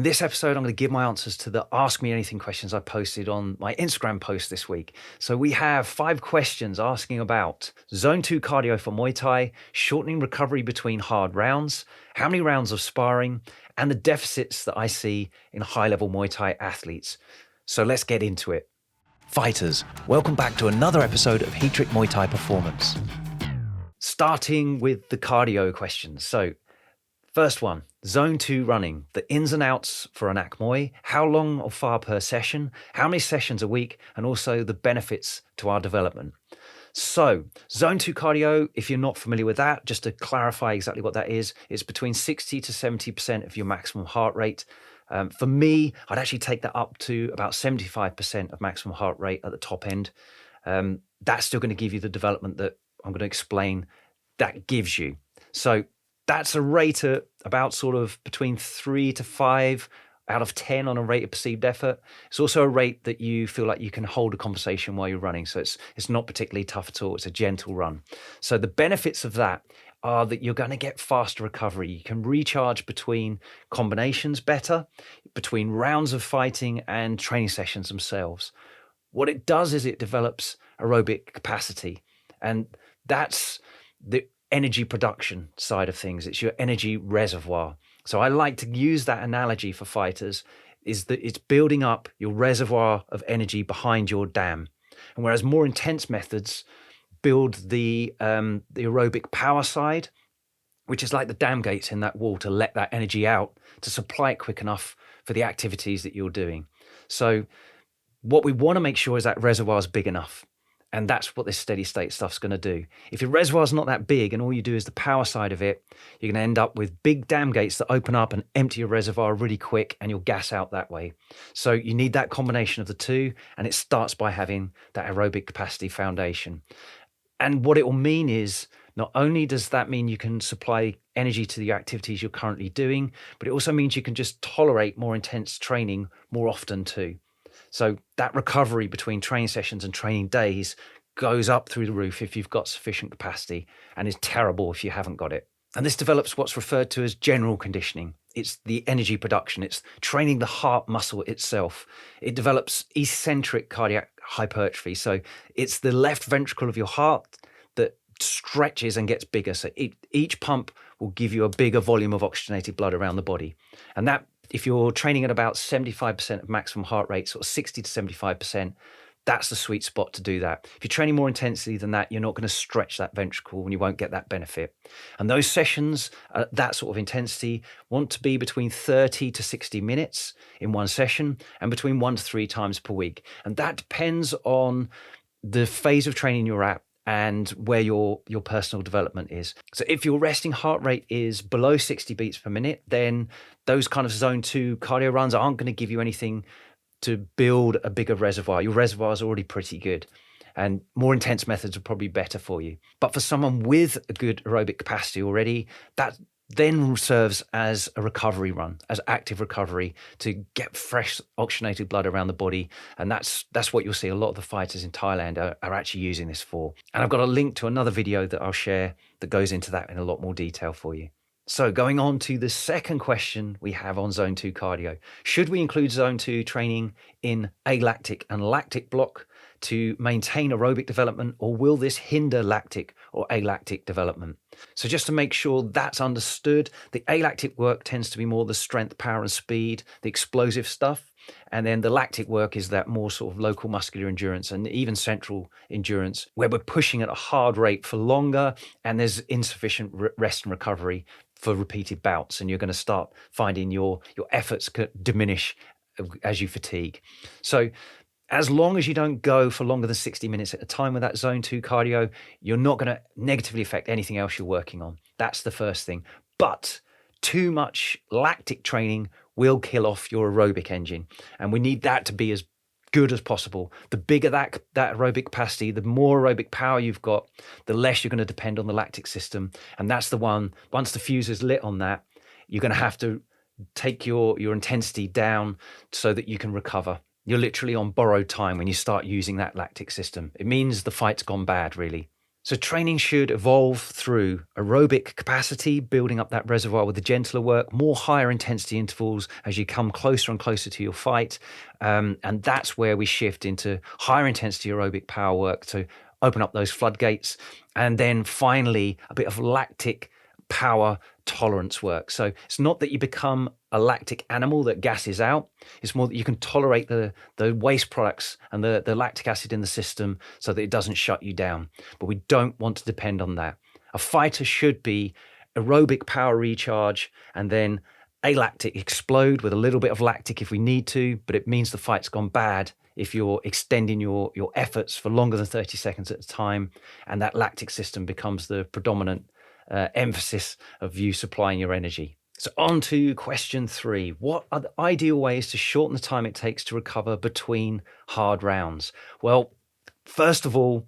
In this episode, I'm going to give my answers to the Ask Me Anything questions I posted on my Instagram post this week. So we have 5 questions asking about Zone 2 cardio for Muay Thai, shortening recovery between hard rounds, how many rounds of sparring, and the deficits that I see in high-level Muay Thai athletes. So let's get into it. Fighters, welcome back to another episode of Heat Trick Muay Thai Performance. Starting with the cardio questions. So first one, Zone 2 running, the ins and outs for a Nak Muay, how long or far per session, how many sessions a week, and also the benefits to our development. So Zone 2 cardio, if you're not familiar with that, just to clarify exactly what that is, it's between 60 to 70% of your maximum heart rate. For me, I'd actually take that up to about 75% of maximum heart rate at the top end. That's still going to give you the development that I'm going to explain that gives you. So that's a rate at about sort of between 3 to 5 out of 10 on a rate of perceived effort. It's also a rate that you feel like you can hold a conversation while you're running. So it's not particularly tough at all. It's a gentle run. So the benefits of that are that you're going to get faster recovery. You can recharge between combinations better, between rounds of fighting and training sessions themselves. What it does is it develops aerobic capacity, and that's the energy production side of things. It's your energy reservoir. So I like to use that analogy for fighters, is that it's building up your reservoir of energy behind your dam. And whereas more intense methods build the aerobic power side, which is like the dam gates in that wall to let that energy out, to supply it quick enough for the activities that you're doing. So what we want to make sure is that reservoir is big enough. And that's what this steady state stuff's going to do. If your reservoir is not that big and all you do is the power side of it, you're going to end up with big dam gates that open up and empty your reservoir really quick, and you'll gas out that way. So you need that combination of the two, and it starts by having that aerobic capacity foundation. And what it will mean is, not only does that mean you can supply energy to the activities you're currently doing, but it also means you can just tolerate more intense training more often too. So that recovery between training sessions and training days goes up through the roof if you've got sufficient capacity, and is terrible if you haven't got it. And this develops what's referred to as general conditioning. It's the energy production. It's training the heart muscle itself. It develops eccentric cardiac hypertrophy. So it's the left ventricle of your heart that stretches and gets bigger. So each pump will give you a bigger volume of oxygenated blood around the body. And that, if you're training at about 75% of maximum heart rate, sort of 60 to 75%, that's the sweet spot to do that. If you're training more intensely than that, you're not going to stretch that ventricle and you won't get that benefit. And those sessions at that sort of intensity want to be between 30 to 60 minutes in one session, and between 1 to 3 times per week. And that depends on the phase of training you're at and where your personal development is. So if your resting heart rate is below 60 beats per minute, then those kind of zone 2 cardio runs aren't going to give you anything to build a bigger reservoir. Your reservoir is already pretty good, and more intense methods are probably better for you. But for someone with a good aerobic capacity already, that then serves as a recovery run, as active recovery, to get fresh oxygenated blood around the body. And that's what you'll see a lot of the fighters in Thailand are actually using this for. And I've got a link to another video that I'll share that goes into that in a lot more detail for you. So going on to the second question we have on Zone 2 cardio. Should we include Zone 2 training in alactic and lactic block to maintain aerobic development, or will this hinder lactic or alactic development? So just to make sure that's understood, the alactic work tends to be more the strength, power and speed, the explosive stuff. And then the lactic work is that more sort of local muscular endurance and even central endurance, where we're pushing at a hard rate for longer and there's insufficient rest and recovery for repeated bouts. And you're going to start finding your efforts diminish as you fatigue. So as long as you don't go for longer than 60 minutes at a time with that Zone 2 cardio, you're not going to negatively affect anything else you're working on. That's the first thing. But too much lactic training will kill off your aerobic engine, and we need that to be as good as possible. The bigger that aerobic capacity, the more aerobic power you've got, the less you're going to depend on the lactic system. And that's the one, once the fuse is lit on that, you're going to have to take your intensity down so that you can recover. You're literally on borrowed time when you start using that lactic system. It means the fight's gone bad, really. So training should evolve through aerobic capacity, building up that reservoir with the gentler work, more higher intensity intervals as you come closer and closer to your fight. And that's where we shift into higher intensity aerobic power work to open up those floodgates. And then finally, a bit of lactic power tolerance work. So it's not that you become a lactic animal that gasses out. It's more that you can tolerate the waste products and the lactic acid in the system so that it doesn't shut you down. But we don't want to depend on that. A fighter should be aerobic power recharge and then alactic explode with a little bit of lactic if we need to, but it means the fight's gone bad if you're extending your efforts for longer than 30 seconds at a time, and that lactic system becomes the predominant emphasis of you supplying your energy. So on to question 3. What are the ideal ways to shorten the time it takes to recover between hard rounds? Well, first of all,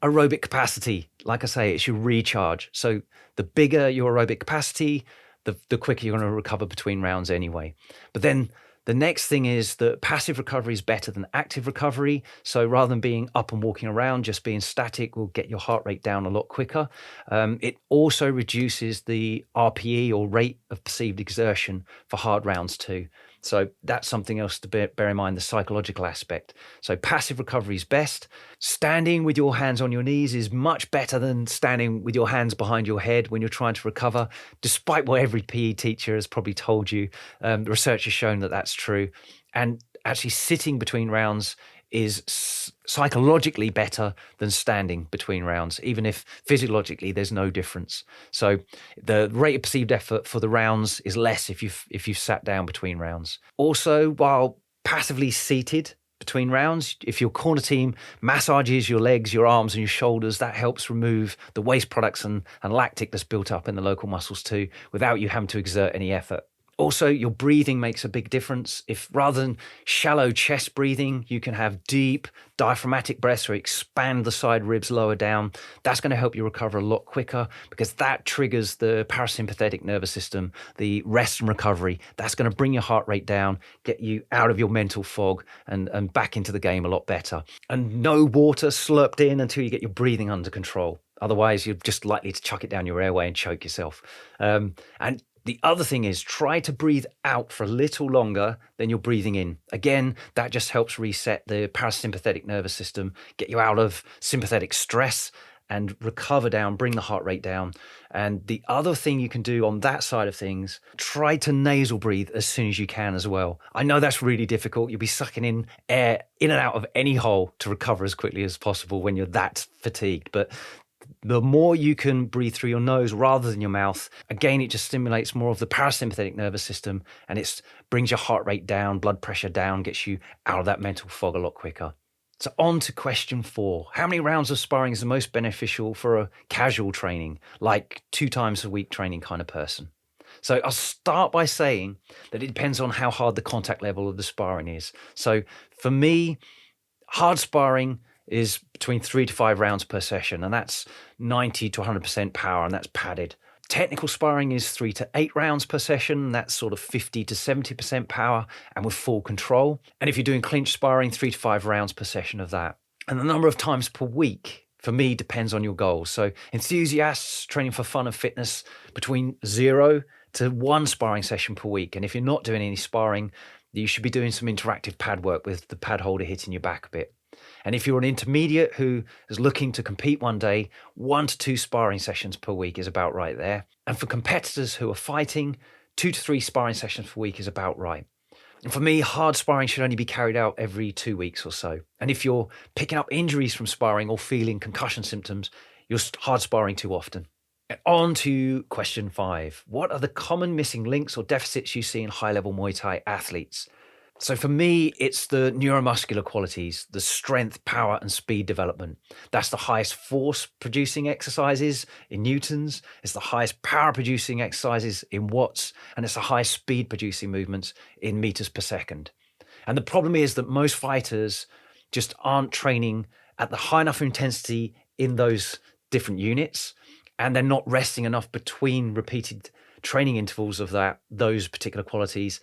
aerobic capacity. Like I say, it's your recharge. So the bigger your aerobic capacity, the quicker you're going to recover between rounds anyway. But then the next thing is that passive recovery is better than active recovery. So rather than being up and walking around, just being static will get your heart rate down a lot quicker. It also reduces the RPE or rate of perceived exertion for hard rounds too. So that's something else to bear in mind, the psychological aspect. So passive recovery is best. Standing with your hands on your knees is much better than standing with your hands behind your head when you're trying to recover, despite what every PE teacher has probably told you. The research has shown that that's true. And actually sitting between rounds is psychologically better than standing between rounds, even if physiologically there's no difference. So the rate of perceived effort for the rounds is less if you've sat down between rounds. Also, while passively seated between rounds, if your corner team massages your legs, your arms and your shoulders, that helps remove the waste products and lactic that's built up in the local muscles too, without you having to exert any effort. Also, your breathing makes a big difference. If rather than shallow chest breathing, you can have deep diaphragmatic breaths or expand the side ribs lower down, that's going to help you recover a lot quicker because that triggers the parasympathetic nervous system, the rest and recovery. That's going to bring your heart rate down, get you out of your mental fog and back into the game a lot better. And no water slurped in until you get your breathing under control. Otherwise, you're just likely to chuck it down your airway and choke yourself. And the other thing is try to breathe out for a little longer than you're breathing in. Again, that just helps reset the parasympathetic nervous system, get you out of sympathetic stress and recover down, bring the heart rate down. And the other thing you can do on that side of things, try to nasal breathe as soon as you can as well. I know that's really difficult. You'll be sucking in air in and out of any hole to recover as quickly as possible when you're that fatigued. But the more you can breathe through your nose rather than your mouth, again, it just stimulates more of the parasympathetic nervous system and it brings your heart rate down, blood pressure down, gets you out of that mental fog a lot quicker. So on to question 4. How many rounds of sparring is the most beneficial for a casual training, like 2 times a week training kind of person? So I'll start by saying that it depends on how hard the contact level of the sparring is. So for me, hard sparring is between 3 to 5 rounds per session, and that's 90 to 100% power, and that's padded. Technical sparring is 3 to 8 rounds per session, and that's sort of 50 to 70% power and with full control. And if you're doing clinch sparring, 3 to 5 rounds per session of that. And the number of times per week, for me, depends on your goals. So enthusiasts training for fun and fitness, between 0 to 1 sparring session per week. And if you're not doing any sparring, you should be doing some interactive pad work with the pad holder hitting your back a bit. And if you're an intermediate who is looking to compete one day, 1 to 2 sparring sessions per week is about right there. And for competitors who are fighting, 2 to 3 sparring sessions per week is about right. And for me, hard sparring should only be carried out every 2 weeks or so. And if you're picking up injuries from sparring or feeling concussion symptoms, you're hard sparring too often. And on to question 5. What are the common missing links or deficits you see in high-level Muay Thai athletes? So for me, it's the neuromuscular qualities, the strength, power and speed development. That's the highest force producing exercises in newtons. It's the highest power producing exercises in watts. And it's the highest speed producing movements in meters per second. And the problem is that most fighters just aren't training at the high enough intensity in those different units. And they're not resting enough between repeated training intervals of those particular qualities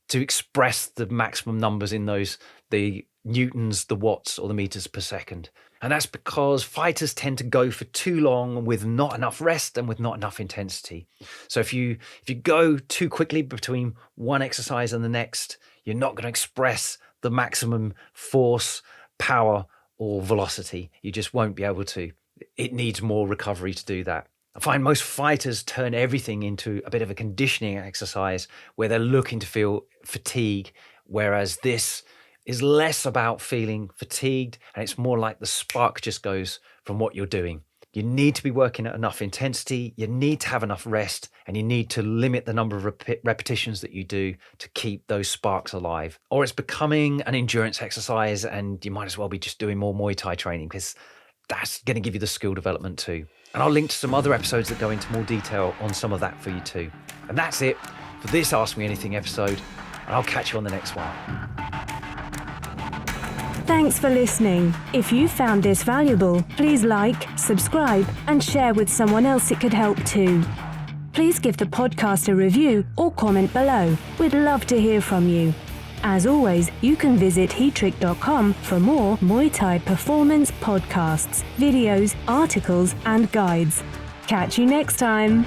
to express the maximum numbers in the newtons, the watts, or the meters per second. And that's because fighters tend to go for too long with not enough rest and with not enough intensity. So if you go too quickly between one exercise and the next, you're not going to express the maximum force, power, or velocity. You just won't be able to. It needs more recovery to do that. I find most fighters turn everything into a bit of a conditioning exercise where they're looking to feel fatigue, whereas this is less about feeling fatigued, and it's more like the spark just goes from what you're doing. You need to be working at enough intensity, you need to have enough rest, and you need to limit the number of repetitions that you do to keep those sparks alive. Or it's becoming an endurance exercise, and you might as well be just doing more Muay Thai training, because that's going to give you the skill development too. And I'll link to some other episodes that go into more detail on some of that for you too. And that's it for this Ask Me Anything episode, and I'll catch you on the next one. Thanks for listening. If you found this valuable, please like, subscribe, and share with someone else it could help too. Please give the podcast a review or comment below. We'd love to hear from you. As always, you can visit heatrick.com for more Muay Thai performance podcasts, videos, articles, and guides. Catch you next time.